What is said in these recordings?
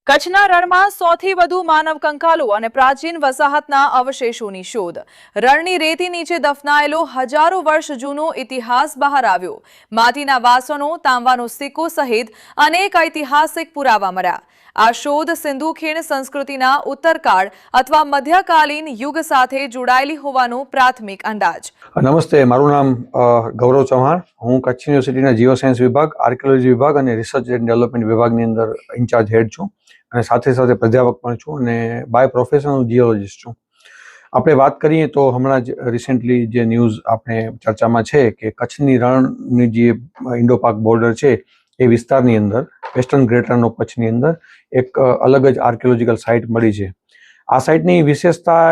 કચ્છના રણમાં સૌથી વધુ માનવ કંકાલો અને પ્રાચીન વસાહતના અવશેષોની શોધ. રણની રેતી નીચે દફનાયેલો હજારો વર્ષ જૂનો ઇતિહાસ બહાર આવ્યો. માટીના વાસણો, તાંબાનો સિક્કો સહિત અનેક ઐતિહાસિક પુરાવા મળ્યા. આ શોધ સિંધુ ખીણ સંસ્કૃતિના ઉત્તરકાળ અથવા મધ્યકાલીન યુગ સાથે જોડાયેલી હોવાનો પ્રાથમિક અંદાજ. નમસ્તે, મારું નામ ગૌરવ ચૌહાણ. હું કચ્છ યુનિવર્સિટીના જીઓ સાયન્સ વિભાગ, આર્કિયોલોજી વિભાગ અને રિસર્ચ એન્ડ ડેવલપમેન્ટ વિભાગની અંદર ઇન્ચાર્જ હેડ છું અને સાથે સાથે પ્રાધ્યાપક પણ છું અને બાય પ્રોફેશન હું જીઓલોજીસ્ટ છું. આપણે વાત કરીએ તો હમણાં જ રિસેન્ટલી જે ન્યૂઝ આપણે ચર્ચામાં છે કે કચ્છની રણની જે ઇન્ડો પાક બોર્ડર છે એ વિસ્તારની અંદર વેસ્ટર્ન ગ્રેટ રન ઓફ કચ્છની અંદર એક અલગ જ આર્કિયોલોજીકલ સાઇટ મળી છે. આ સાઇટની વિશેષતા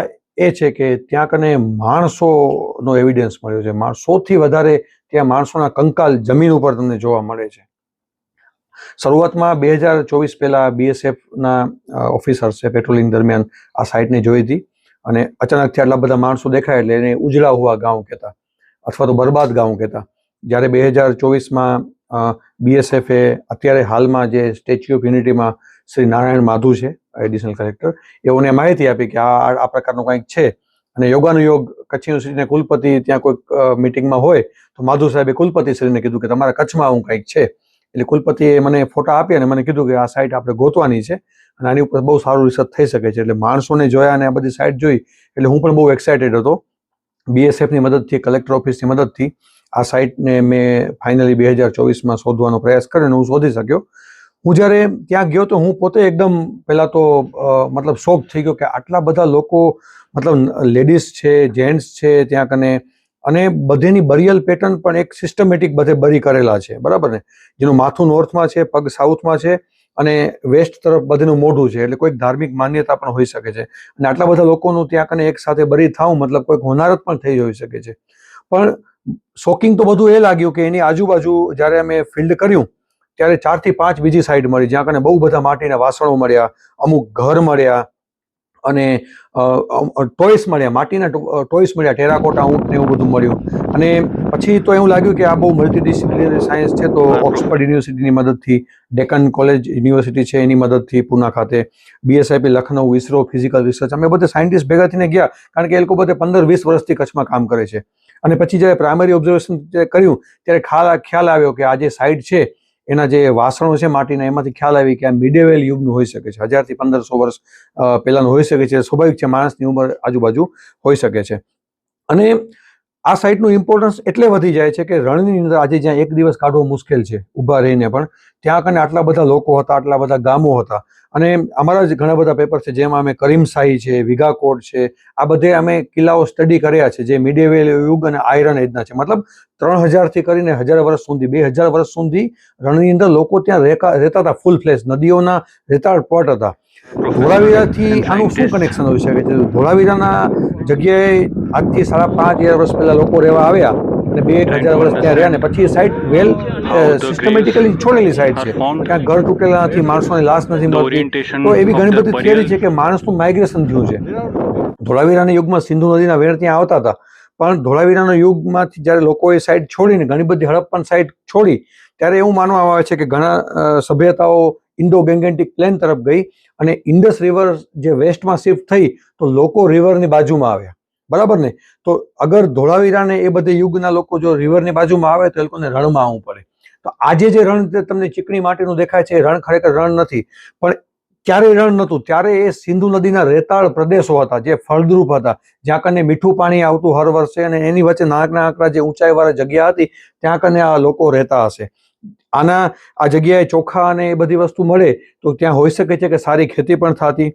એ છે કે ત્યાં કને માણસોનો એવિડન્સ મળ્યો છે. સૌથી વધારે ત્યાં માણસોના કંકાલ જમીન ઉપર તમને જોવા મળે છે. શરૂઆતમાં 2024 પહેલા BSFના ઓફિસર્સે પેટ્રોલિંગ દરમિયાન આ સાઇટને જોઈ હતી અને અચાનકથી આટલા બધા માણસો દેખાય એટલે એને ઉજળા હુઆ ગાંવ કહેતા અથવા તો બરબાદ ગાંવ કહેતા. જ્યારે 2024માં BSFએ અત્યારે હાલમાં જે સ્ટેચ્યુ ઓફ યુનિટીમાં શ્રી નારાયણ માધુ છે એડિશનલ કલેક્ટર, એઓને માહિતી આપી કે આ પ્રકારનું કંઈક છે અને યોગાનુયોગ કચ્છ યુનિવર્સિટીના કુલપતિ ત્યાં કોઈક મિટિંગમાં હોય તો માધુ સાહેબે કુલપતિશ્રીને કીધું કે તમારા કચ્છમાં આવું કંઈક છે. એટલે કુલપતિએ મને ફોટા આપી અને મને કીધું કે આ સાઇટ આપણે ગોતવાની છે અને આની ઉપર બહુ સારું રિસર્ચ થઈ શકે છે. એટલે માણસોને જોયા અને આ બધી સાઇટ જોઈ એટલે હું પણ બહુ એક્સાઇટેડ હતો. BSFની મદદથી, કલેક્ટર ઓફિસની મદદથી આ સાઇટને મેં ફાઇનલી 2024માં શોધવાનો પ્રયાસ કર્યો અને હું શોધી શક્યો. હું જ્યારે ત્યાં ગયો તો હું પોતે એકદમ પહેલાં તો મતલબ શોક થઈ ગયો કે આટલા બધા લોકો, મતલબ લેડીઝ છે, જેન્ટ્સ છે ત્યાં કને, અને બધેની બરિયલ પેટર્ન પણ એક સિસ્ટમેટિક બધે બરી કરેલા છે, બરાબર ને, જેનું માથું નોર્થમાં છે, પગ સાઉથમાં છે અને વેસ્ટ તરફ બધેનું મોઢું છે. એટલે કોઈક ધાર્મિક માન્યતા પણ હોઈ શકે છે અને આટલા બધા લોકોનું ત્યાં કને એક સાથે બરી થાવું મતલબ કોઈક હોનારત પણ થઈ હોઈ શકે છે. પણ શોકિંગ તો બધું એ લાગ્યું કે એની આજુબાજુ જ્યારે અમે ફિલ્ડ કર્યું ત્યારે 4 થી 5 બીજી સાઇડ મળી જ્યાં કને બહુ બધા માટીના વાસણો મળ્યા, અમુક ઘર મળ્યા અને ટોયસ મળ્યા, માટીના ટોયસ મળ્યા, ટેરાકોટા ઊંટ ને એવું બધું મળ્યું. અને પછી તો એવું લાગ્યું કે આ બહુ મલ્ટીડિસિપ્લિનરી સાયન્સ છે. તો ઓક્સફર્ડ યુનિવર્સિટીની મદદથી, ડેકન કોલેજ યુનિવર્સિટી છે એની મદદથી પૂના ખાતે, BSIP Lucknow, ISRO, physical research, અમે બધા સાયન્ટિસ્ટ ભેગા થઈને ગયા કારણ કે એ લોકો બધે 15-20 વર્ષથી કચ્છમાં કામ કરે છે. અને પછી જ્યારે પ્રાઇમરી ઓબ્ઝર્વેશન કર્યું ત્યારે ખ્યાલ આવ્યો કે આ જે સાઇટ છે એના જે વાસણો છે માટીના એમાંથી ખ્યાલ આવી કે આ મિડેવેલ યુગનું હોઈ શકે છે, 1000 થી 1500 વર્ષ પહેલાનું હોઈ શકે છે. સ્વાભાવિક છે, માણસની ઉંમર આજુબાજુ હોઈ શકે છે. અને આ સાઇટનું ઇમ્પોર્ટન્સ એટલે વધી જાય છે કે રણની અંદર આજે જ્યાં એક દિવસ કાઢવો મુશ્કેલ છે ઊભા રહીને, પણ ત્યાં કને આટલા બધા લોકો હતા, આટલા બધા ગામો હતા. અને અમારા જ ઘણા બધા પેપર છે જેમાં અમે કરીમશાહી છે, વિગાકોટ છે, આ બધે અમે કિલ્લાઓ સ્ટડી કર્યા છે જે મિડેવેલ યુગ અને આયરન એજના છે. મતલબ 3000 થી કરીને 1000 વર્ષ સુધી, 2000 વર્ષ સુધી રણની અંદર લોકો ત્યાં રહેતા હતા. ફૂલ ફ્લેશ નદીઓના રેતાળ પટ હતા. ધોળાવીરાથી આનું શું કનેક્શન હોઈ શકે છે? ધોળાવીરાના જગ્યાએ આજથી 5.5 વર્ષ પહેલા લોકો રહેવા આવ્યા અને 2-1000 વર્ષ ત્યાં રહ્યા ને પછી એ સાઇટ વેલ સિસ્ટમેટિકલી છોડેલી સાઇટ છે. ક્યાંક ઘર તૂટેલા નથી, માણસોની લાશ નથી મળતી. તો એવી ઘણી બધી થિયરી છે કે માણસનું માઇગ્રેશન થયું છે. ધોળાવીરાના યુગમાં સિંધુ નદીના વેણ ત્યાં આવતા હતા, પણ ધોળાવીરાના યુગમાંથી જ્યારે લોકોએ સાઇટ છોડીને ઘણી બધી હડપ્પન સાઇટ છોડી ત્યારે એવું માનવામાં આવે છે કે ઘણા સભ્યતાઓ ઇન્ડો ગેંગેટિક પ્લેન તરફ ગઈ અને ઇન્ડસ રિવર જે વેસ્ટમાં શિફ્ટ થઈ તો લોકો રિવરની બાજુમાં આવ્યા, બરાબર ને. તો અગર ધોળાવીરાને એ બધે યુગના લોકો જો રિવરની બાજુમાં આવે તો એ લોકોને રણમાં આવવું પડે. તો આજે જે રણ તમને ચીકણી માટીનું દેખાય છે એ રણ ખરેખર રણ નથી, પણ ત્યારે રણ નહોતું. ત્યારે એ સિંધુ નદીના રેતાળ પ્રદેશો હતા જે ફળદ્રુપ હતા, જ્યાં કને મીઠું પાણી આવતું હર વર્ષે અને એની વચ્ચે નાનકડા જે ઊંચાઈવાળા જગ્યા હતી ત્યાં કને આ લોકો રહેતા હશે. આ જગ્યાએ ચોખા અને એ બધી વસ્તુ મળે તો ત્યાં હોઈ શકે છે કે સારી ખેતી પણ થતી,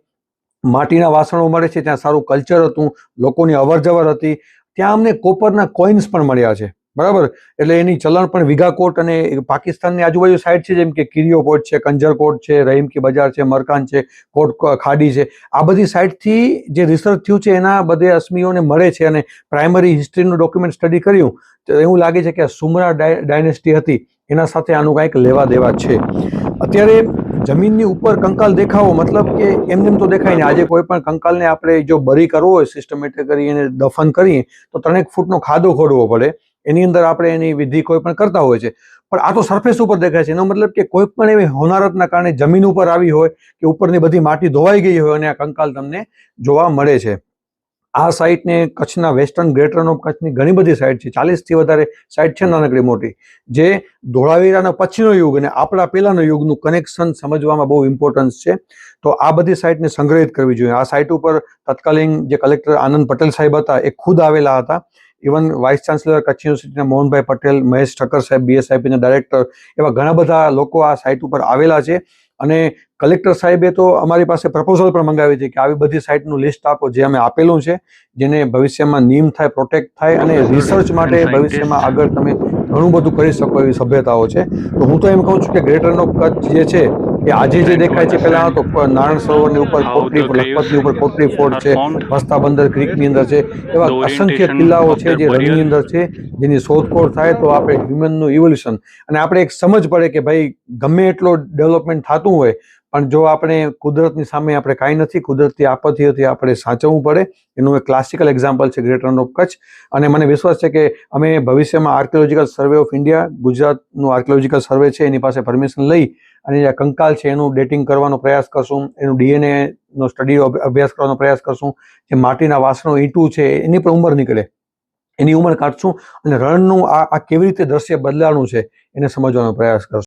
માટીના વાસણો મળે છે, ત્યાં સારું કલ્ચર હતું, લોકોની અવરજવર હતી. ત્યાં અમને કોપરના કોઇન્સ પણ મળ્યા છે, બરાબર. એટલે એની ચલણ પણ વિગાકોટ અને પાકિસ્તાનની આજુબાજુ સાઇડ છે જેમ કે કિરિયો કોટ છે, કંજરકોટ છે, રહીમ કી બજાર છે, મરકાન છે, કોટ ખાડી છે. આ બધી સાઇડથી જે રિસર્ચ થયું છે એના બધે અસ્મીઓને મળે છે. અને પ્રાઇમરી હિસ્ટ્રીનું ડોક્યુમેન્ટ સ્ટડી કર્યું તો એવું લાગે છે કે સુમરા ડાયનેસ્ટી હતી એના સાથે આનું કાંઈક લેવા દેવા છે. અત્યારે જમીનની ઉપર કંકાલ દેખાવો મતલબ કે એમ તો દેખાય ને. આજે કોઈ પણ કંકાલને આપણે જો બરી કરવો હોય સિસ્ટમેટિક કરી એને દફન કરીએ તો 3 ફૂટનો ખાડો ખોદવો પડે. એની અંદર આપણે એની વિધિ કોઈ પણ કરતા હોય છે. પણ આ તો સરફેસ ઉપર દેખાય છે. એનો મતલબ કે કોઈ પણ એવી હોનારતના કારણે જમીન ઉપર આવી હોય કે ઉપરની બધી માટી ધોવાઈ ગઈ હોય અને આ કંકાલ તમને જોવા મળે છે. આ સાઇટને કચ્છના વેસ્ટર્ન ગ્રેટ રન ઓફ કચ્છની ઘણી બધી સાઇટ છે, 40થી વધારે સાઇટ છે નાનકડી મોટી, જે ધોળાવીરાનો પછીનો યુગ અને આપણા પહેલાનો યુગનું કનેક્શન સમજવામાં બહુ ઇમ્પોર્ટન્સ છે. તો આ બધી સાઇટને સંગ્રહિત કરવી જોઈએ. આ સાઇટ ઉપર તત્કાલીન જે કલેક્ટર આનંદ પટેલ સાહેબ હતા એ ખુદ આવેલા હતા. ઇવન વાઇસ ચાન્સલર કચ્છ યુનિવર્સિટીના મોહનભાઈ પટેલ, મહેશ ઠક્કર સાહેબ BSIPના ડાયરેક્ટર, એવા ઘણા બધા લોકો આ સાઇટ ઉપર આવેલા છે. અને કલેક્ટર સાહેબે તો અમારી પાસે પ્રપોઝલ પણ મંગાવી હતી કે આવી બધી સાઇટનું લિસ્ટ આપો, જે અમે આપેલું છે, જેને ભવિષ્યમાં નીમ થાય, પ્રોટેક્ટ થાય અને રિસર્ચ માટે ભવિષ્યમાં આગળ તમે ઘણું બધું કરી શકો એવી સભ્યતાઓ છે. તો હું તો એમ કહું છું કે ગ્રેટ રન ઓફ કચ્છ જે છે એ આજે જે દેખાય છે, પહેલા તો નારાયણ સરોવરની ઉપર કોટરી, લખપતની ઉપર કોટરી ફોર્ટ છે, વસ્તા બંદર ક્રીકની અંદર છે, એવા અસંખ્ય કિલ્લાઓ છે જે રણની અંદર છે, જેની શોધખોળ થાય તો આપણે હ્યુમનનું ઇવોલ્યુશન અને આપણે એક સમજ પડે કે ભાઈ ગમે એટલો ડેવલપમેન્ટ થતું હોય પણ જો આપણે કુદરતની સામે આપણે કાંઈ નથી, કુદરતી આપત્તિઓથી આપણે સાચવવું પડે. એનું એક ક્લાસિકલ એક્ઝામ્પલ છે ગ્રેટ રન ઓફ કચ્છ. અને મને વિશ્વાસ છે કે અમે ભવિષ્યમાં આર્કિયોલોજીકલ સર્વે ઓફ ઇન્ડિયા, ગુજરાતનું આર્કિયોલોજીકલ સર્વે છે એની પાસે પરમિશન લઈ અને જે કંકાલ છે એનું ડેટિંગ કરવાનો પ્રયાસ કરશું, એનું DNA નો સ્ટડી અભ્યાસ કરવાનો પ્રયાસ કરશું. જે માટીના વાસણો, ઈંટું છે એની પણ ઉંમર નીકળે, એની ઉંમર કાઢશું અને રણનું આ કેવી રીતે દ્રશ્ય બદલાણું છે એને સમજવાનો પ્રયાસ કરશું.